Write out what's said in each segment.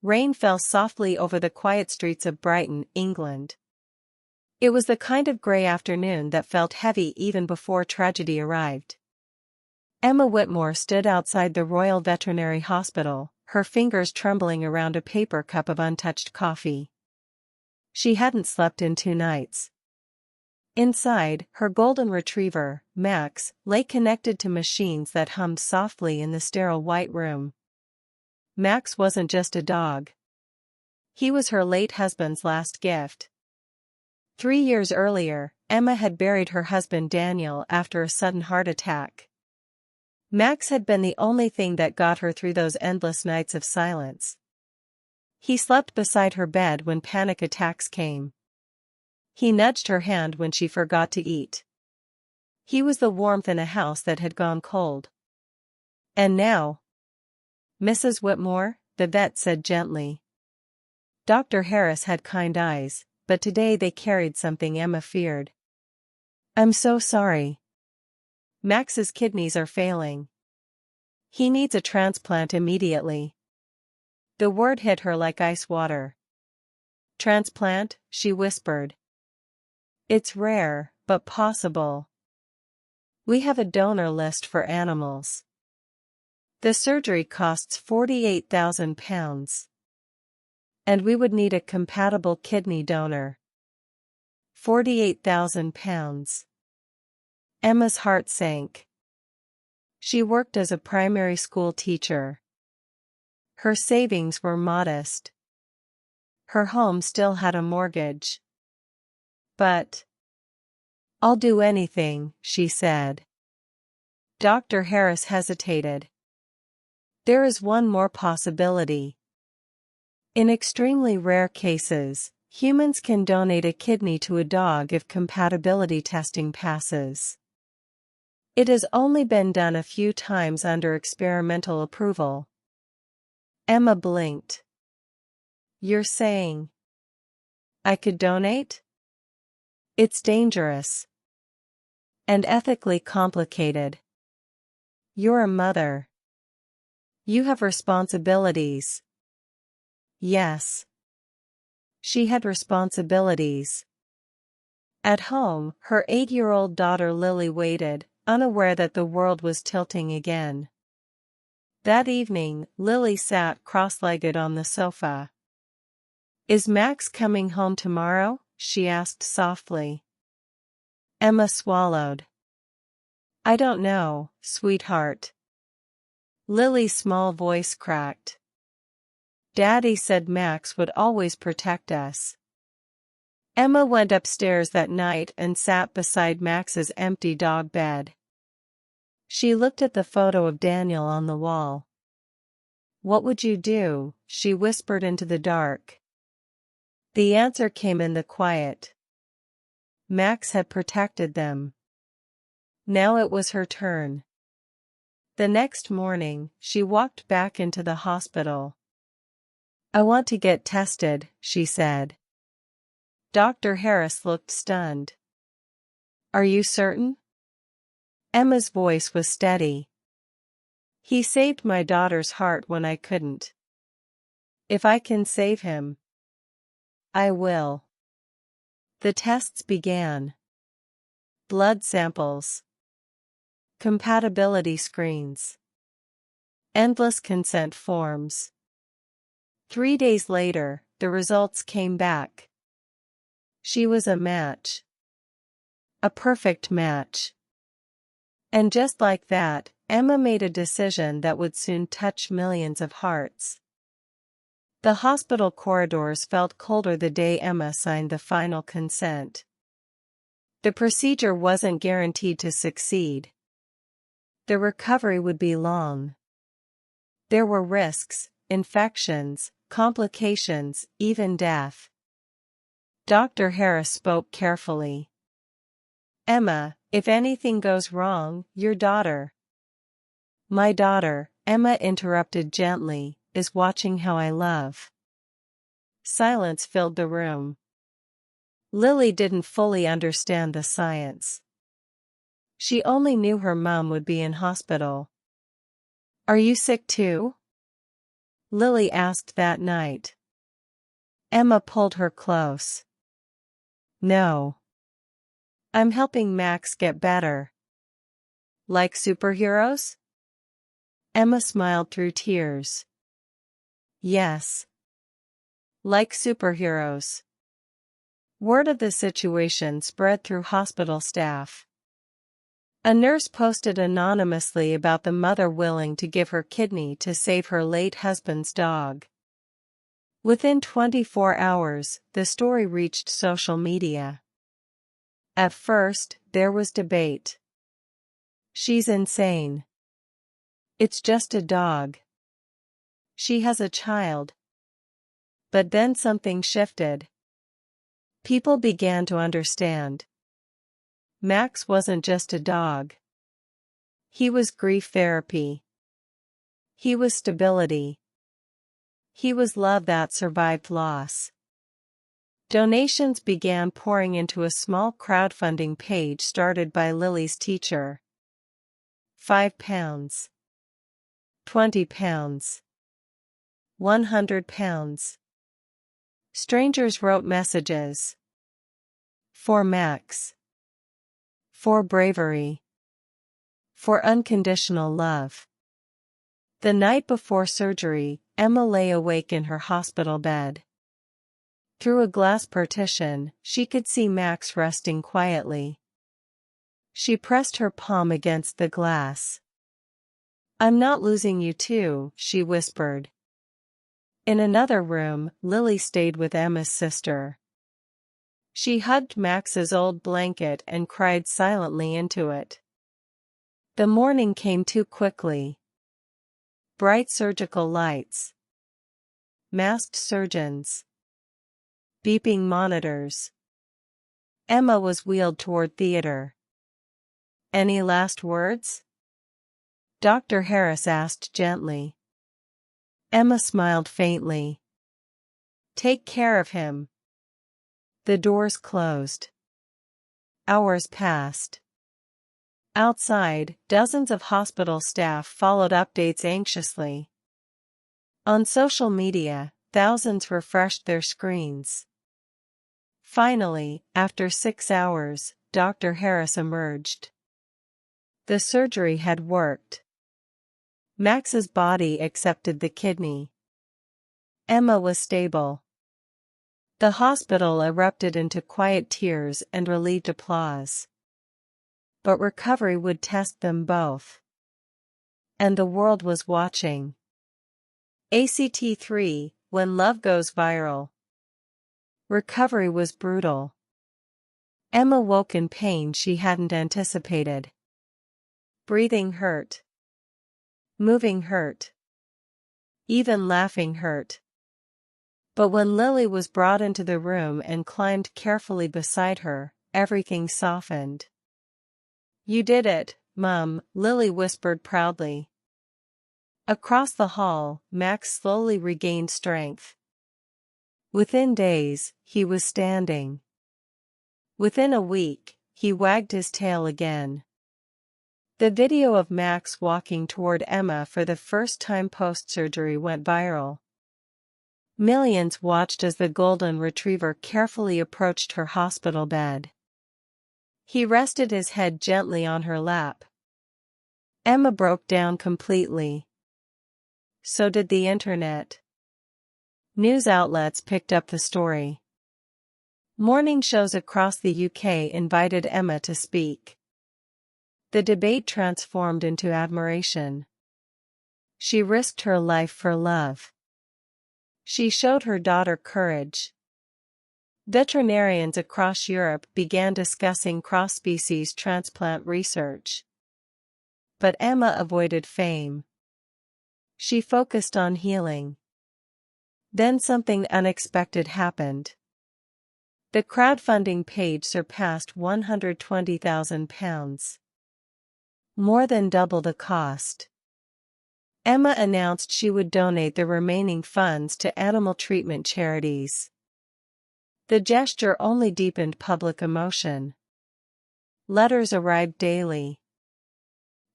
Rain fell softly over the quiet streets of Brighton, England. It was the kind of grey afternoon that felt heavy even before tragedy arrived. Emma Whitmore stood outside the Royal Veterinary Hospital, her fingers trembling around a paper cup of untouched coffee. She hadn't slept in 2 nights. Inside, her golden retriever, Max, lay connected to machines that hummed softly in the sterile white room. Max wasn't just a dog. He was her late husband's last gift. 3 years earlier, Emma had buried her husband Daniel after a sudden heart attack. Max had been the only thing that got her through those endless nights of silence. He slept beside her bed when panic attacks came. He nudged her hand when she forgot to eat. He was the warmth in a house that had gone cold. And now, Mrs. Whitmore, the vet said gently. Dr. Harris had kind eyes, but today they carried something Emma feared. I'm so sorry. Max's kidneys are failing. He needs a transplant immediately. The word hit her like ice water. Transplant, she whispered. It's rare, but possible. We have a donor list for animals. The surgery costs £48,000. And we would need a compatible kidney donor. £48,000. Emma's heart sank. She worked as a primary school teacher. Her savings were modest. Her home still had a mortgage. But I'll do anything, she said. Dr. Harris hesitated. There is one more possibility. In extremely rare cases, humans can donate a kidney to a dog if compatibility testing passes. It has only been done a few times under experimental approval. Emma blinked. You're saying I could donate? It's dangerous. And ethically complicated. You're a mother. You have responsibilities. Yes. She had responsibilities. At home, her 8-year-old daughter Lily waited, unaware that the world was tilting again. That evening, Lily sat cross-legged on the sofa. Is Max coming home tomorrow? She asked softly. Emma swallowed. I don't know, sweetheart. Lily's small voice cracked. Daddy said Max would always protect us. Emma went upstairs that night and sat beside Max's empty dog bed. She looked at the photo of Daniel on the wall. What would you do? She whispered into the dark. The answer came in the quiet. Max had protected them. Now it was her turn. The next morning, she walked back into the hospital. I want to get tested, she said. Dr. Harris looked stunned. Are you certain? Emma's voice was steady. He saved my daughter's heart when I couldn't. If I can save him, I will. The tests began. Blood samples. Compatibility screens. Endless consent forms. 3 days later, the results came back. She was a match. A perfect match. And just like that, Emma made a decision that would soon touch millions of hearts. The hospital corridors felt colder the day Emma signed the final consent. The procedure wasn't guaranteed to succeed. The recovery would be long. There were risks, infections, complications, even death. Dr. Harris spoke carefully. Emma, if anything goes wrong, your daughter. My daughter, Emma interrupted gently, is watching how I love. Silence filled the room. Lily didn't fully understand the science. She only knew her mom would be in hospital. Are you sick too? Lily asked that night. Emma pulled her close. No. I'm helping Max get better. Like superheroes? Emma smiled through tears. Yes. Like superheroes. Word of the situation spread through hospital staff. A nurse posted anonymously about the mother willing to give her kidney to save her late husband's dog. Within 24 hours, the story reached social media. At first, there was debate. She's insane. It's just a dog. She has a child. But then something shifted. People began to understand. Max wasn't just a dog. He was grief therapy. He was stability. He was love that survived loss. Donations began pouring into a small crowdfunding page started by Lily's teacher. £5. £20. £100. Strangers wrote messages. For Max. For bravery. For unconditional love. The night before surgery, Emma lay awake in her hospital bed. Through a glass partition, she could see Max resting quietly. She pressed her palm against the glass. I'm not losing you too, she whispered. In another room, Lily stayed with Emma's sister. She hugged Max's old blanket and cried silently into it. The morning came too quickly. Bright surgical lights. Masked surgeons. Beeping monitors. Emma was wheeled toward theater. Any last words? Dr. Harris asked gently. Emma smiled faintly. Take care of him. The doors closed. Hours passed. Outside, dozens of hospital staff followed updates anxiously. On social media, thousands refreshed their screens. Finally, after 6 hours, Dr. Harris emerged. The surgery had worked. Max's body accepted the kidney. Emma was stable. The hospital erupted into quiet tears and relieved applause. But recovery would test them both. And the world was watching. ACT3, when love goes viral. Recovery was brutal. Emma woke in pain she hadn't anticipated. Breathing hurt. Moving hurt. Even laughing hurt. But when Lily was brought into the room and climbed carefully beside her, everything softened. You did it, Mum, Lily whispered proudly. Across the hall, Max slowly regained strength. Within days, he was standing. Within a week, he wagged his tail again. The video of Max walking toward Emma for the first time post-surgery went viral. Millions watched as the golden retriever carefully approached her hospital bed. He rested his head gently on her lap. Emma broke down completely. So did the internet. News outlets picked up the story. Morning shows across the UK invited Emma to speak. The debate transformed into admiration. She risked her life for love. She showed her daughter courage. Veterinarians across Europe began discussing cross-species transplant research. But Emma avoided fame. She focused on healing. Then something unexpected happened. The crowdfunding page surpassed £120,000. More than double the cost. Emma announced she would donate the remaining funds to animal treatment charities. The gesture only deepened public emotion. Letters arrived daily.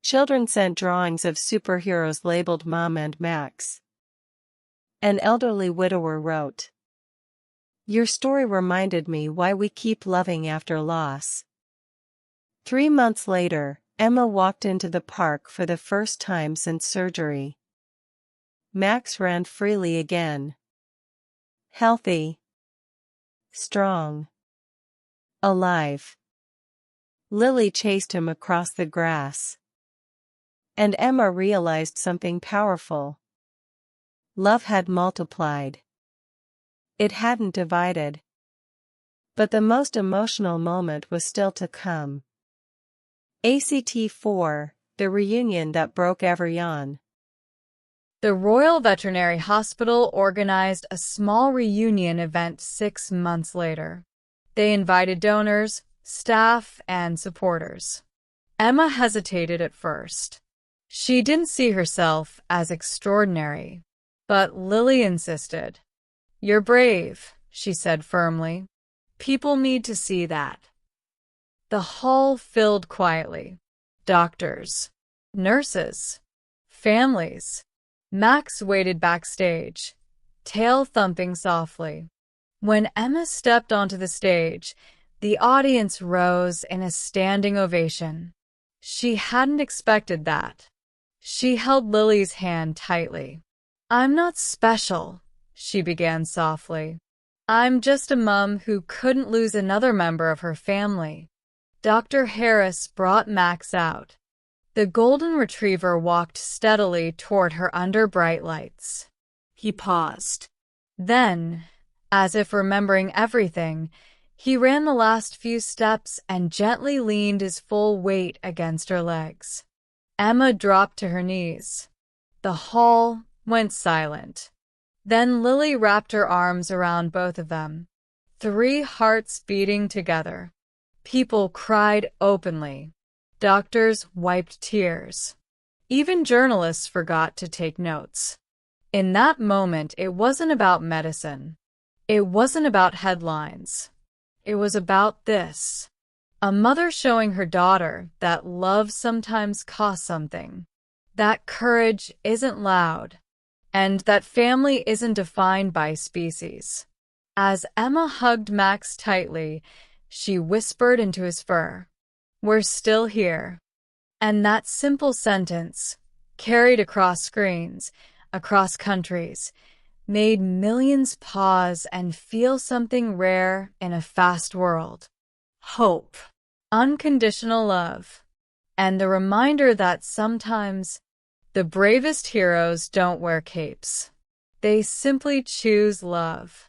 Children sent drawings of superheroes labeled Mom and Max. An elderly widower wrote. Your story reminded me why we keep loving after loss. 3 months later, Emma walked into the park for the first time since surgery. Max ran freely again. Healthy. Strong. Alive. Lily chased him across the grass. And Emma realized something powerful. Love had multiplied. It hadn't divided. But the most emotional moment was still to come. ACT 4, the reunion that broke every yawn. The Royal Veterinary Hospital organized a small reunion event 6 months later. They invited donors, staff, and supporters. Emma hesitated at first. She didn't see herself as extraordinary, but Lily insisted. You're brave, she said firmly. People need to see that. The hall filled quietly. Doctors, nurses, families. Max waited backstage, tail thumping softly. When Emma stepped onto the stage, the audience rose in a standing ovation. She hadn't expected that. She held Lily's hand tightly. I'm not special, she began softly. I'm just a mom who couldn't lose another member of her family. Dr. Harris brought Max out. The golden retriever walked steadily toward her under bright lights. He paused. Then, as if remembering everything, he ran the last few steps and gently leaned his full weight against her legs. Emma dropped to her knees. The hall went silent. Then Lily wrapped her arms around both of them. 3 hearts beating together. People cried openly. Doctors wiped tears. Even journalists forgot to take notes. In that moment, it wasn't about medicine. It wasn't about headlines. It was about this. A mother showing her daughter that love sometimes costs something, that courage isn't loud, and that family isn't defined by species. As Emma hugged Max tightly, she whispered into his fur, "We're still here." And that simple sentence, carried across screens, across countries, made millions pause and feel something rare in a fast world. Hope, unconditional love, and the reminder that sometimes the bravest heroes don't wear capes. They simply choose love.